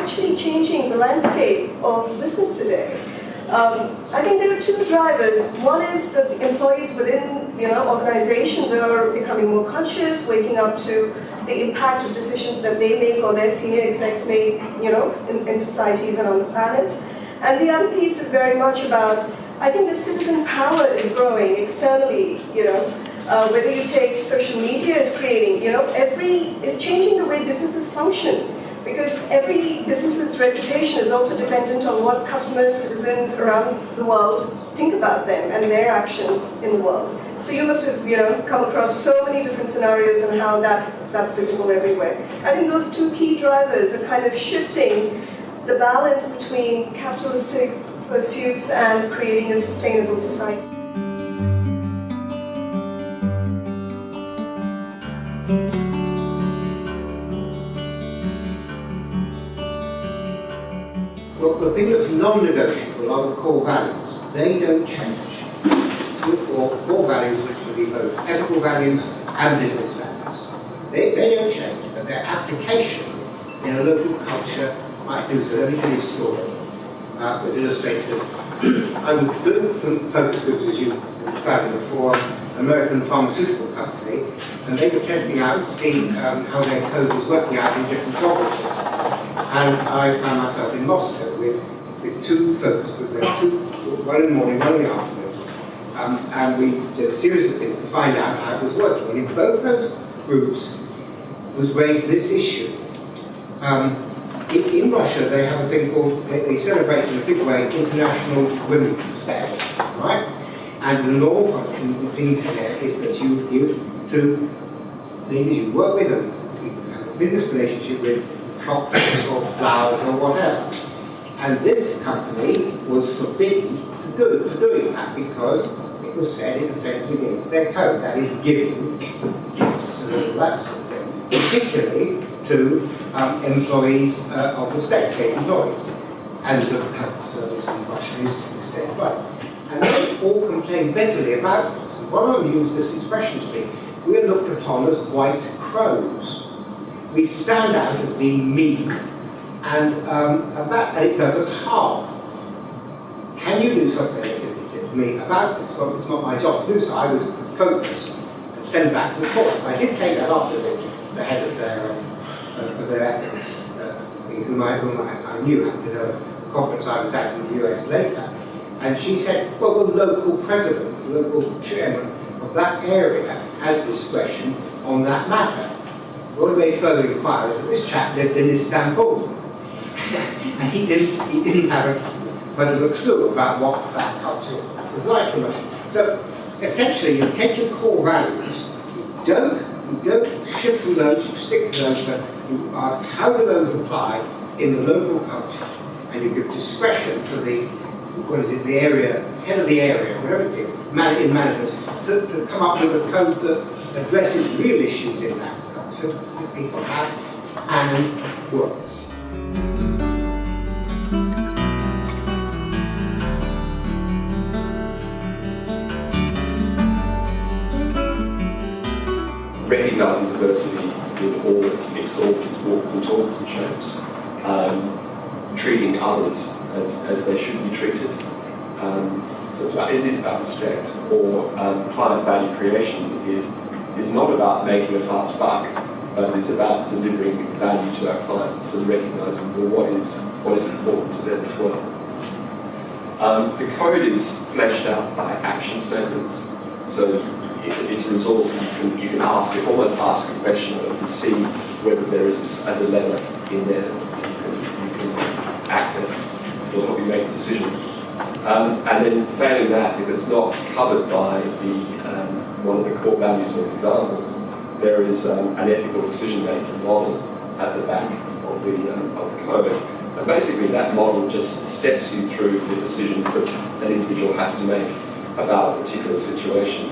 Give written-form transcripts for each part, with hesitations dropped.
actually changing the landscape of business today. I think there are two drivers. One is that employees within organizations are becoming more conscious, waking up to the impact of decisions that they make or their senior execs make, in societies and on the planet. And the other piece is very much about, I think the citizen power is growing externally, whether you take social media is creating, is changing the way businesses function. Because every business's reputation is also dependent on what customers, citizens around the world think about them and their actions in the world. So you must have come across so many different scenarios and how that's visible everywhere. I think those two key drivers are kind of shifting the balance between capitalistic pursuits and creating a sustainable society. Well, the thing that's non-negotiable are the core values. They don't change. Core values which will be both ethical values and business values. They don't change, but their application in a local culture might do so. Let me tell you a story that illustrates this. I was doing some focus groups, as you described before, an American pharmaceutical company, and they were testing out to see how their code was working out in different geographies. And I found myself in Moscow with two focus groups. There were one in the morning, one in the afternoon. And we did a series of things to find out how it was working. And in both those groups was raised this issue. In Russia, they have a thing called, they celebrate in a big way International Women's Day, right? And the normal function, the thing there is that you two ladies you work with and you have a business relationship with, chocolates or flowers or whatever. And this company was forbidden for doing that because it was said it affected against their code, that is giving gifts and all that sort of thing, particularly to employees of the state, state employees. And the public service in Russia is state right. And they all complained bitterly about this. And one of them used this expression to me: we're looked upon as white crows. We stand out as being mean, and it does us harm. Can you do something, he said to me, about this? Well, it's not my job to do so. I was to focus and send back the report. I did take that up to the head of their ethics, whom I knew happened to a conference I was at in the US later. And she said, well, the local president, the local chairman of that area has discretion on that matter. Well, we made further inquiries, and this chap lived in Istanbul. And he didn't have much of a clue about what that culture was like in Russia. So essentially, you take your core values, you don't shift from those, you stick to those, but you ask how do those apply in the local culture, and you give discretion to the the area, head of the area, whatever it is, in management, to come up with a code that addresses real issues in that culture that people have and works. Recognising diversity in all its walks and talks and shapes, treating others as they should be treated. So it is about respect. Or client value creation is not about making a fast buck, but it is about delivering value to our clients and recognising what is important to them as well. The code is fleshed out by action statements, so it's a resource that you can ask. You almost ask a question and see whether there is a dilemma in there that you can access to help you make a decision. And then failing that, if it's not covered by one of the core values or examples, there is an ethical decision-making model at the back of the code. And basically that model just steps you through the decisions that an individual has to make about a particular situation.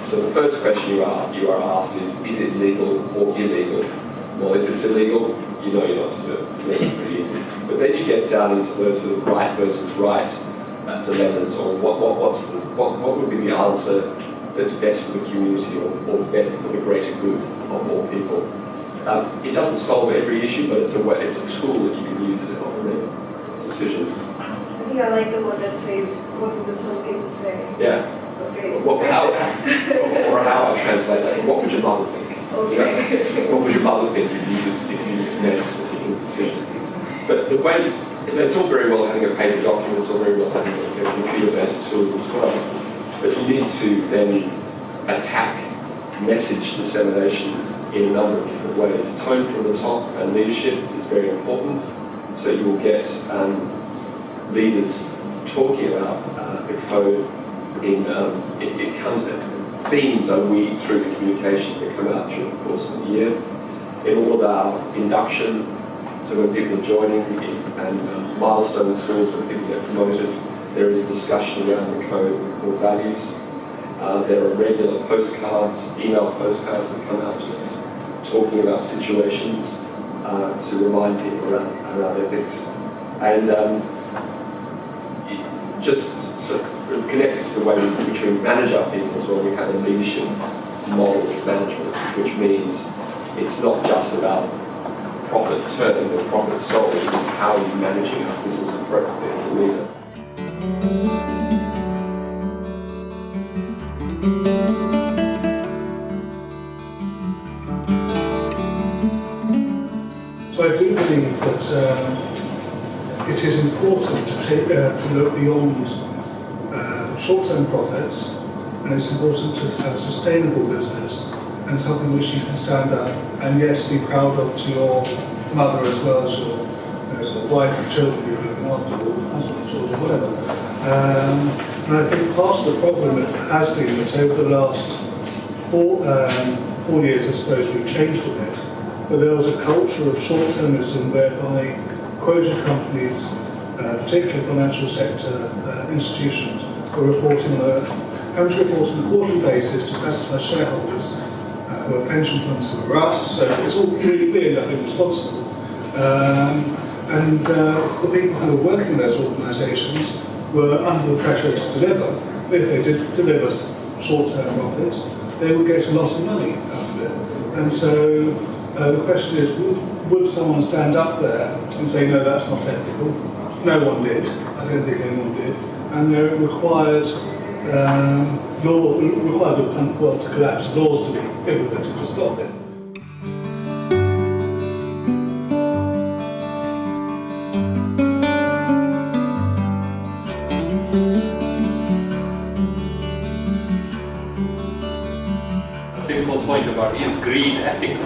So the first question you are asked is it legal or illegal? Well, if it's illegal, you know you're not to do it. It's pretty easy. But then you get down into those sort of right versus right dilemmas, or what would be the answer that's best for the community or better for the greater good of more people. It doesn't solve every issue, but it's a tool that you can use use it on their decisions. I think I like the one that says, what would the some people say? Yeah. Okay. Or how I translate that. What would your mother think? Okay. What would your mother think if you made this particular decision? But the way, it's all very well having a paper document, it's all very well having a computer-based tool as well. But you need to then attack message dissemination in a number of different ways. Tone from the top and leadership is very important. So you will get leaders talking about the code in themes are weaved through the communications that come out during the course of the year. In all of our induction, so when people are joining and milestone schools, when people get promoted, there is discussion around the code and core values. There are regular postcards, email postcards that come out just talking about situations to remind people around ethics. And just sort of connected to the way in which we manage our people as well, we have a leadership model of management, which means it's not just about profit turning or profit sold, it's how you're managing our business appropriately as a leader. So I do believe that it is important to look beyond short-term profits, and it's important to have a sustainable business and something which you can stand up and yes, be proud of to your mother as well as your sort of wife and children you're looking after, or husband, children, whatever. And I think part of the problem has been that over the last 4 years, I suppose, we've changed a bit, but there was a culture of short-termism whereby quoted companies, particularly financial sector institutions, were reporting having to report on a quarterly basis to satisfy shareholders who are pension funds who are us, so it's all really weird that being responsible. And the people who were working in those organisations were under the pressure to deliver. If they did deliver short-term profits, they would get a lot of money out of it. And so the question is, would someone stand up there and say, no, that's not ethical? No one did. I don't think anyone did. And it required the world to collapse, laws to be implemented to stop it. A simple point about is greed ethical?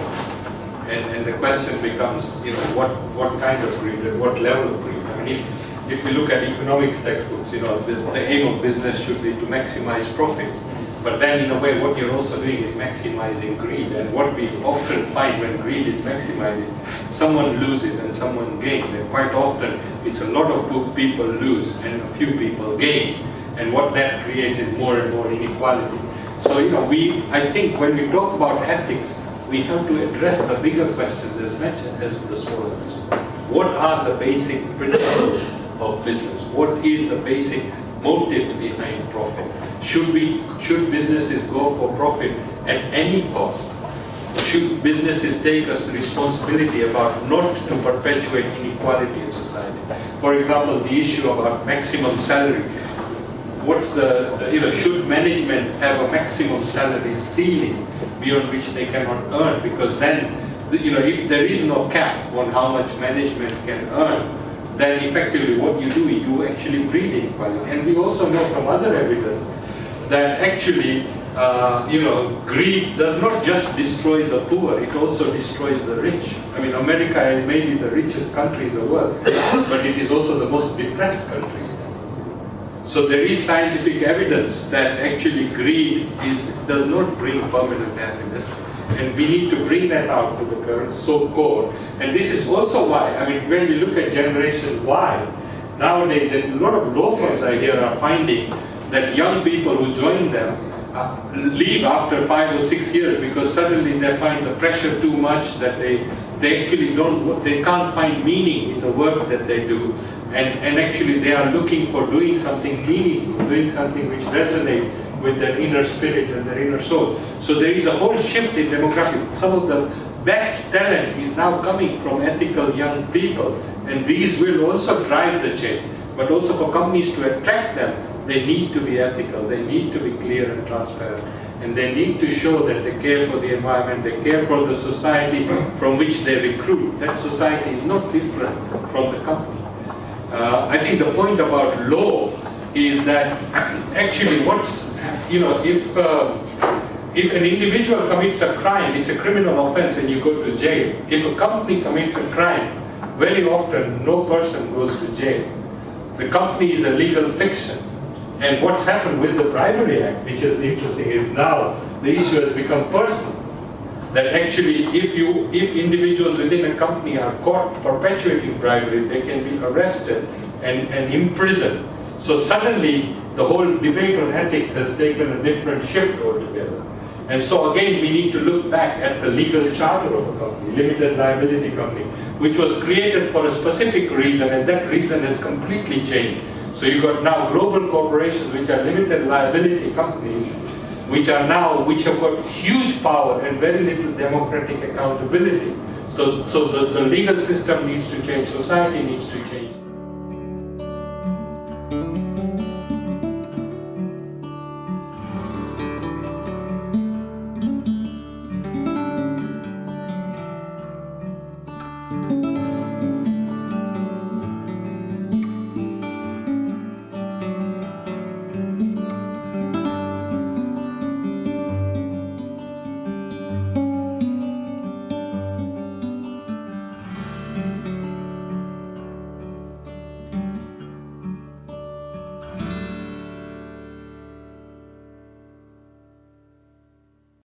And the question becomes, what kind of greed and what level of greed? I mean, if we look at economics textbooks, the aim of business should be to maximize profits. But then, in a way, what you're also doing is maximizing greed. And what we often find when greed is maximized is someone loses and someone gains. And quite often, it's a lot of people lose and a few people gain. And what that creates is more and more inequality. So, I think when we talk about ethics, we have to address the bigger questions as much as the smaller questions. What are the basic principles of business? What is the basic motive behind profit? Should businesses go for profit at any cost? Should businesses take a responsibility about not to perpetuate inequality in society? For example, the issue about maximum salary. Should management have a maximum salary ceiling beyond which they cannot earn? Because then, if there is no cap on how much management can earn, then effectively what you do is you actually breed inequality. And we also know from other evidence that actually, greed does not just destroy the poor, it also destroys the rich. I mean, America is maybe the richest country in the world, but it is also the most depressed country. So there is scientific evidence that actually greed does not bring permanent happiness. And we need to bring that out to the parents, so core. And this is also why, when we look at Generation Y, nowadays a lot of law firms I hear are finding that young people who join them leave after 5 or 6 years because suddenly they find the pressure too much that they actually they can't find meaning in the work that they do. And actually they are looking for doing something meaningful, doing something which resonates with their inner spirit and their inner soul. So there is a whole shift in demographics. Some of the best talent is now coming from ethical young people And these will also drive the change. But also for companies to attract them, they need to be ethical, they need to be clear and transparent. And they need to show that they care for the environment, they care for the society from which they recruit. That society is not different from the company. I think the point about law is that actually if an individual commits a crime, it's a criminal offense and you go to jail. If a company commits a crime, very often no person goes to jail. The company is a legal fiction. And what's happened with the Bribery Act, which is interesting, is now the issue has become personal. That actually if individuals within a company are caught perpetuating bribery, they can be arrested and imprisoned. So suddenly the whole debate on ethics has taken a different shift altogether. And so again, we need to look back at the legal charter of a company, limited liability company, which was created for a specific reason, and that reason has completely changed. So you've got now global corporations which are limited liability companies, which have got huge power and very little democratic accountability. So the legal system needs to change, society needs to change.